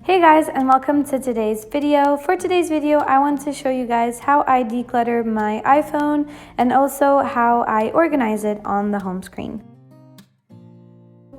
Hey guys, and welcome to today's video. For today's video, I want to show you guys how I declutter my iPhone and also how I organize it on the home screen.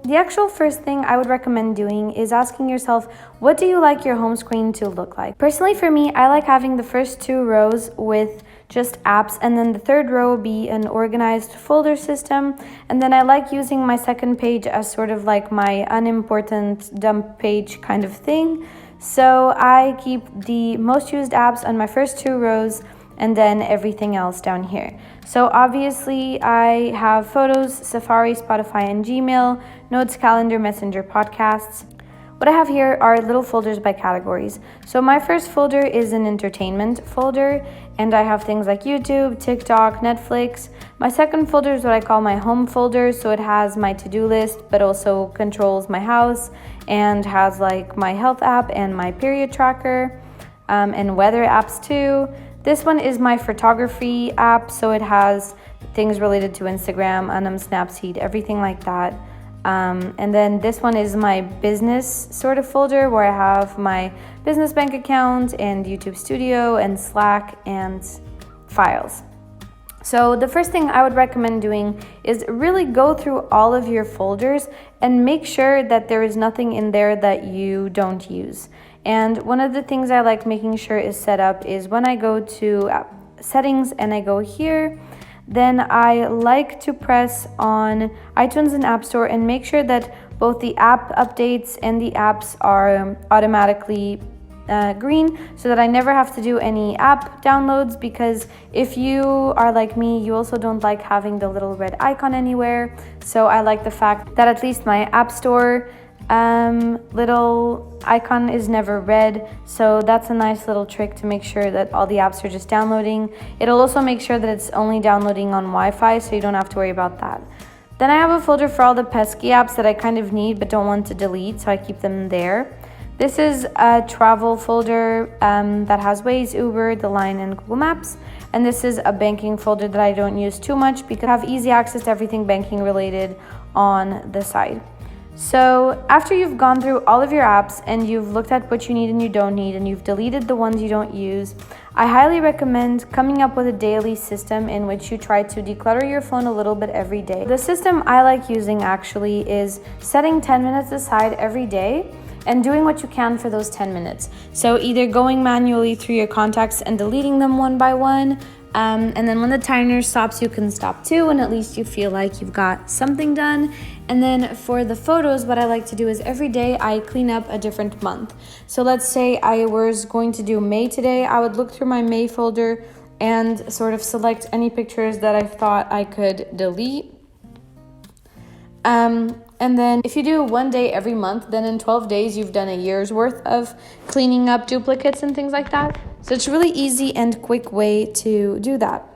The actual first thing I would recommend doing is asking yourself, what do you like your home screen to look like? Personally, for me, I like having the first two rows with just apps, and then the third row be an organized folder system. And then I like using my second page as sort of like my unimportant dump page kind of thing. So I keep the most used apps on my first two rows and then everything else down here. So obviously I have photos, Safari, Spotify, and Gmail, notes, calendar, messenger, podcasts. What I have here are little folders by categories. So my first folder is an entertainment folder, and I have things like YouTube, TikTok, Netflix. My second folder is what I call my home folder. So it has my to-do list, but also controls my house and has like my health app and my period tracker and weather apps too. This one is my photography app, so it has things related to Instagram, Snapseed, everything like that. And then this one is my business sort of folder where I have my business bank account and YouTube Studio and Slack and files. So the first thing I would recommend doing is really go through all of your folders and make sure that there is nothing in there that you don't use. And one of the things I like making sure is set up is when I go to settings and I go here, then I like to press on iTunes and App Store and make sure that both the app updates and the apps are automatically green, so that I never have to do any app downloads, because if you are like me, you also don't like having the little red icon anywhere. So I like the fact that at least my App Store little icon is never red. So that's a nice little trick to make sure that all the apps are just downloading. It'll also make sure that it's only downloading on Wi-Fi, so you don't have to worry about that. Then I have a folder for all the pesky apps that I kind of need but don't want to delete, so I keep them there. This is a travel folder that has Waze, Uber, The Line, and Google Maps. And this is a banking folder that I don't use too much because I have easy access to everything banking related on the side. So after you've gone through all of your apps and you've looked at what you need and you don't need, and you've deleted the ones you don't use, I highly recommend coming up with a daily system in which you try to declutter your phone a little bit every day. The system I like using actually is setting 10 minutes aside every day and doing what you can for those 10 minutes. So either going manually through your contacts and deleting them one by one, and then when the timer stops, you can stop too, and at least you feel like you've got something done. And then for the photos, what I like to do is every day I clean up a different month. So let's say I was going to do May today, I would look through my May folder and sort of select any pictures that I thought I could delete. And then if you do one day every month, then in 12 days, you've done a year's worth of cleaning up duplicates and things like that. So it's a really easy and quick way to do that.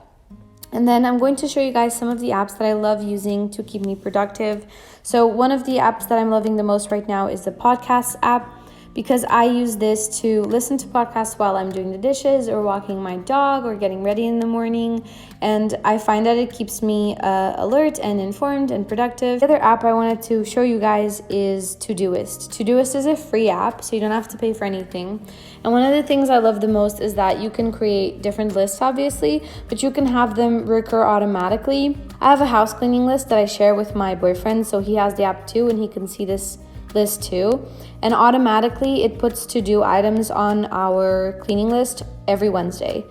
And then I'm going to show you guys some of the apps that I love using to keep me productive. So one of the apps that I'm loving the most right now is the Podcasts app, because I use this to listen to podcasts while I'm doing the dishes or walking my dog or getting ready in the morning. And I find that it keeps me alert and informed and productive. The other app I wanted to show you guys is Todoist. Todoist is a free app, so you don't have to pay for anything. And one of the things I love the most is that you can create different lists, obviously, but you can have them recur automatically. I have a house cleaning list that I share with my boyfriend, so he has the app too, and he can see this list too, and automatically it puts to-do items on our cleaning list every Wednesday.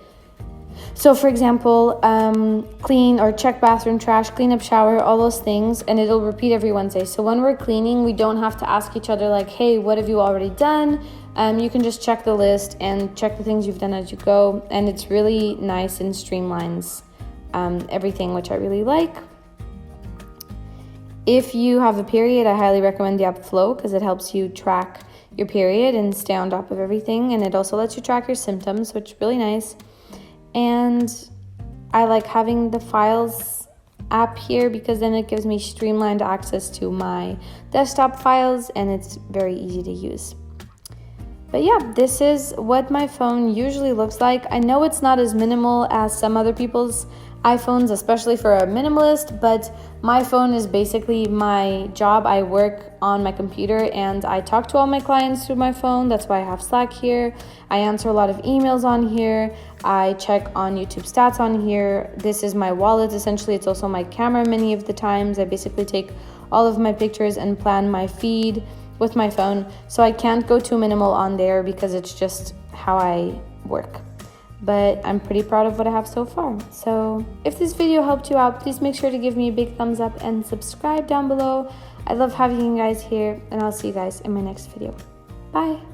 So for example, clean or check bathroom trash, clean up shower, all those things, and it'll repeat every Wednesday. So when we're cleaning, we don't have to ask each other like, hey, what have you already done? You can just check the list and check the things you've done as you go, and it's really nice and streamlines everything, which I really like. If you have a period, I highly recommend the app Flow, because it helps you track your period and stay on top of everything. And it also lets you track your symptoms, which is really nice. And I like having the Files app here because then it gives me streamlined access to my desktop files, and it's very easy to use. But yeah, this is what my phone usually looks like. I know it's not as minimal as some other people's iPhones, especially for a minimalist, but my phone is basically my job. I work on my computer and I talk to all my clients through my phone. That's why I have Slack here. I answer a lot of emails on here. I check on YouTube stats on here. This is my wallet, essentially. It's also my camera many of the times. I basically take all of my pictures and plan my feed with my phone. So I can't go too minimal on there because it's just how I work. But I'm pretty proud of what I have so far. So if this video helped you out, please make sure to give me a big thumbs up and subscribe down below. I love having you guys here, and I'll see you guys in my next video. Bye.